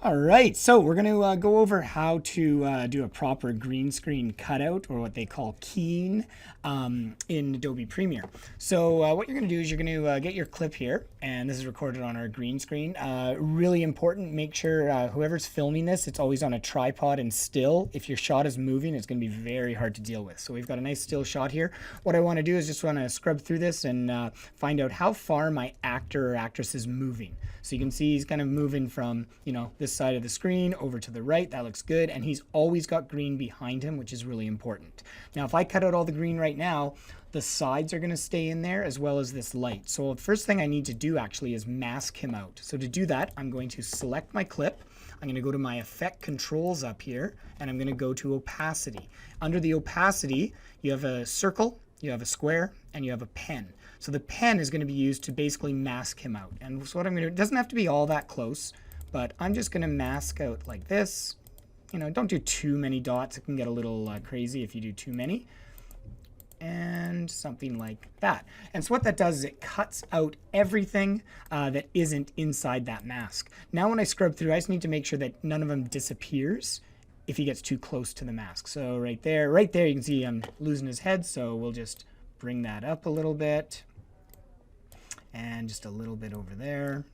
All right, so we're going to go over how to do a proper green screen cutout, or what they call keying, in Adobe Premiere. So what you're going to do is you're going to get your clip here, and this is recorded on our green screen. Really important, make sure whoever's filming this, it's always on a tripod and still. If your shot is moving, it's going to be very hard to deal with. So we've got a nice still shot here. What I want to do is just want to scrub through this and find out how far my actor or actress is moving. So you can see he's kind of moving from, this side of the screen over to the right. That looks good. And he's always got green behind him, which is really important. Now, if I cut out all the green right now, the sides are going to stay in there as well as this light. So the first thing I need to do actually is mask him out. So to do that, I'm going to select my clip. I'm going to go to my effect controls up here, and I'm going to go to opacity. Under the opacity, you have a circle, you have a square, and you have a pen. So the pen is going to be used to basically mask him out. And so what I'm going to do, it doesn't have to be all that close, but I'm just going to mask out like this. Don't do too many dots. It can get a little crazy if you do too many. And something like that. And so what that does is it cuts out everything that isn't inside that mask. Now when I scrub through, I just need to make sure that none of them disappears if he gets too close to the mask. So right there you can see I'm losing his head, so we'll just bring that up a little bit. And just a little bit over there.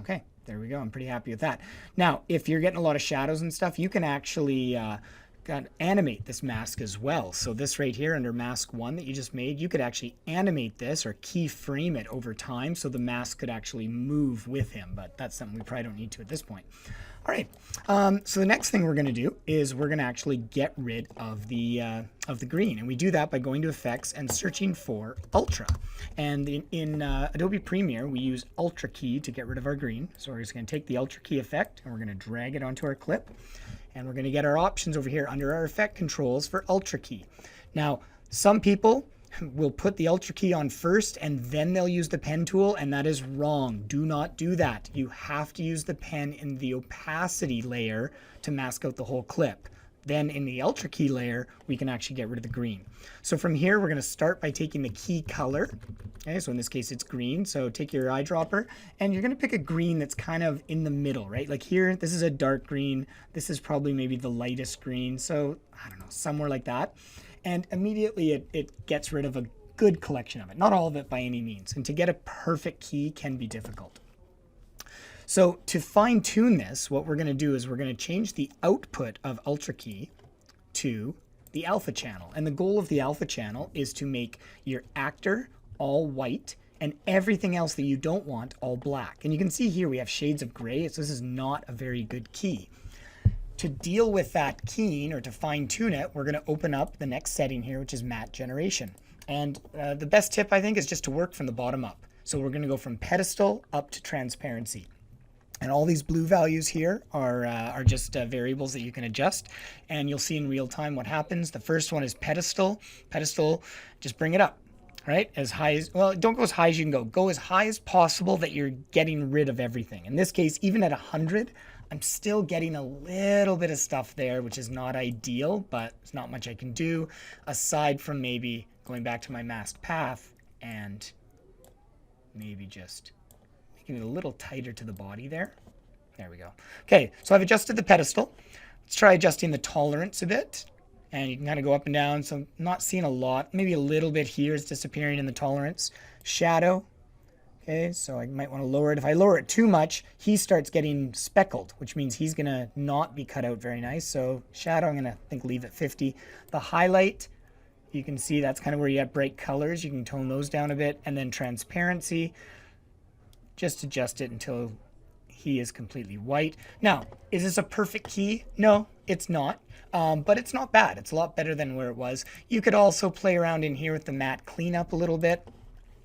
Okay, there we go. I'm pretty happy with that. Now, if you're getting a lot of shadows and stuff, you can actually animate this mask as well. So this right here under mask 1 that you just made, you could actually animate this or keyframe it over time so the mask could actually move with him, but that's something we probably don't need to at this point. All right, so the next thing we're going to do is we're going to actually get rid of the green, and we do that by going to Effects and searching for Ultra. And in Adobe Premiere, we use Ultra key to get rid of our green. So we're just going to take the Ultra key effect, and we're going to drag it onto our clip, and we're going to get our options over here under our Effect controls for Ultra key. Now, some people will put the Ultra key on first and then they'll use the pen tool, and that is wrong. Do not do that. You have to use the pen in the opacity layer to mask out the whole clip. Then in the Ultra key layer, we can actually get rid of the green. So from here, we're going to start by taking the key color. Okay, so in this case, it's green. So take your eyedropper, and you're going to pick a green that's kind of in the middle, right? Like here, this is a dark green. This is probably maybe the lightest green. So I don't know, somewhere like that. And immediately it gets rid of a good collection of it. Not all of it by any means. And to get a perfect key can be difficult. So to fine tune this, what we're going to do is we're going to change the output of Ultra key to the alpha channel. And the goal of the alpha channel is to make your actor all white and everything else that you don't want all black. And you can see here we have shades of gray, so this is not a very good key. To deal with that keying, or to fine tune it, we're going to open up the next setting here, which is matte generation. And the best tip, I think, is just to work from the bottom up. So we're going to go from pedestal up to transparency. And all these blue values here are just variables that you can adjust. And you'll see in real time what happens. The first one is pedestal. Pedestal, just bring it up, right? As high as, well, don't go as high as you can go. Go as high as possible that you're getting rid of everything. In this case, even at 100, I'm still getting a little bit of stuff there, which is not ideal, but there's not much I can do aside from maybe going back to my masked path and maybe just making it a little tighter to the body there. There we go. Okay, so I've adjusted the pedestal. Let's try adjusting the tolerance a bit. And you can kind of go up and down. So I'm not seeing a lot. Maybe a little bit here is disappearing in the tolerance. Shadow. Okay, so I might want to lower it. If I lower it too much, he starts getting speckled, which means he's going to not be cut out very nice. So shadow, I'm going to think leave it 50. The highlight, you can see that's kind of where you have bright colors. You can tone those down a bit. And then transparency, just adjust it until he is completely white. Now, is this a perfect key? No, it's not. But it's not bad. It's a lot better than where it was. You could also play around in here with the matte cleanup a little bit.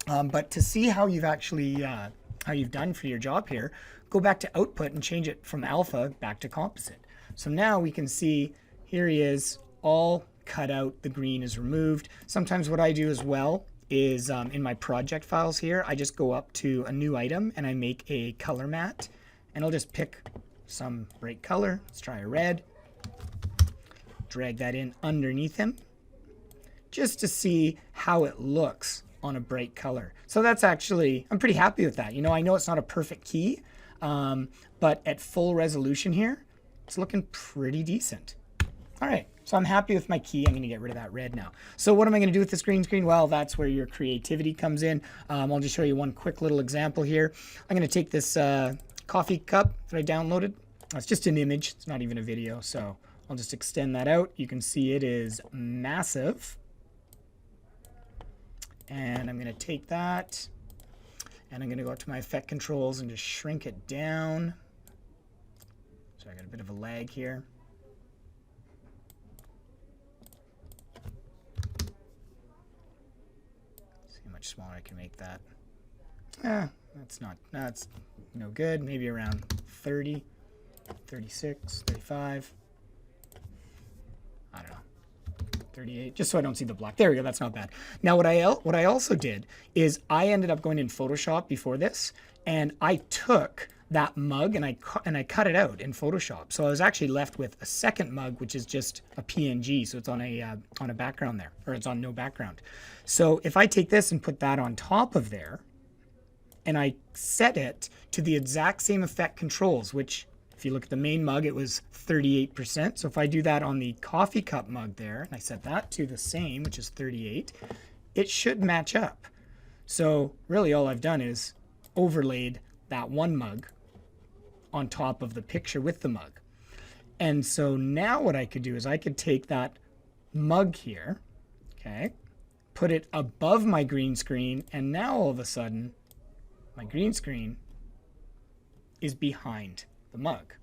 But to see how you've actually, how you've done for your job here, go back to output and change it from alpha back to composite. So now we can see here he is all cut out. The green is removed. Sometimes what I do as well is in my project files here, I just go up to a new item and I make a color matte, and I'll just pick some bright color. Let's try a red. Drag that in underneath him just to see how it looks on a bright color. So that's actually, I'm pretty happy with that. I know it's not a perfect key, But at full resolution here, it's looking pretty decent. All right, so I'm happy with my key. I'm going to get rid of that red now. So what am I going to do with this green screen? Well, that's where your creativity comes in. I'll just show you one quick little example here. I'm going to take this coffee cup that I downloaded. It's just an image. It's not even a video. So I'll just extend that out. You can see it is massive. And I'm going to take that, and I'm going to go up to my effect controls and just shrink it down. So I got a bit of a lag here. See how much smaller I can make that. That's no good. Maybe around 30, 36, 35. I don't know. 38, just so I don't see the black. There we go, that's not bad. Now what I also did is I ended up going in Photoshop before this, and I took that mug and I cut it out in Photoshop. So I was actually left with a second mug, which is just a PNG, so it's on a background there, or it's on no background. So if I take this and put that on top of there, and I set it to the exact same effect controls, which if you look at the main mug, it was 38%. So if I do that on the coffee cup mug there, and I set that to the same, which is 38, it should match up. So really all I've done is overlaid that one mug on top of the picture with the mug. And so now what I could do is I could take that mug here, okay, put it above my green screen, and now all of a sudden my green screen is behind the mug.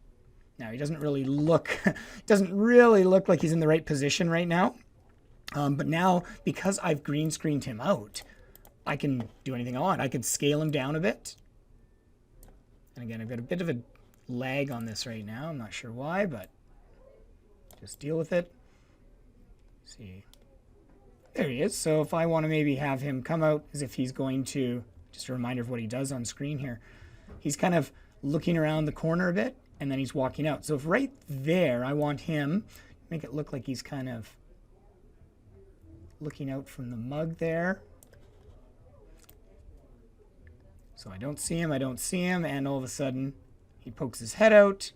Now he doesn't really look like he's in the right position right now. But now, because I've green screened him out, I can do anything I want. I could scale him down a bit. And again, I've got a bit of a lag on this right now. I'm not sure why, but just deal with it. See, there he is. So if I want to maybe have him come out as if he's going to, just a reminder of what he does on screen here. He's kind of looking around the corner a bit, and then he's walking out. So if right there I want him, make it look like he's kind of looking out from the mug there. So I don't see him, and all of a sudden he pokes his head out,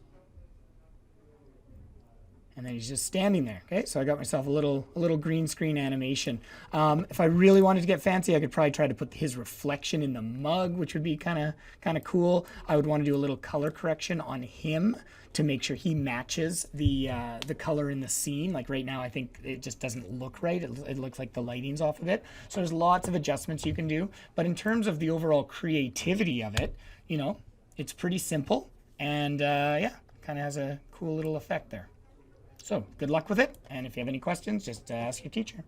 and then he's just standing there. Okay, so I got myself a little green screen animation. If I really wanted to get fancy, I could probably try to put his reflection in the mug, which would be kind of cool. I would want to do a little color correction on him to make sure he matches the color in the scene. Like right now, I think it just doesn't look right. It looks like the lighting's off of it. So there's lots of adjustments you can do. But in terms of the overall creativity of it, you know, it's pretty simple, and yeah, kind of has a cool little effect there. So good luck with it, and if you have any questions, just ask your teacher.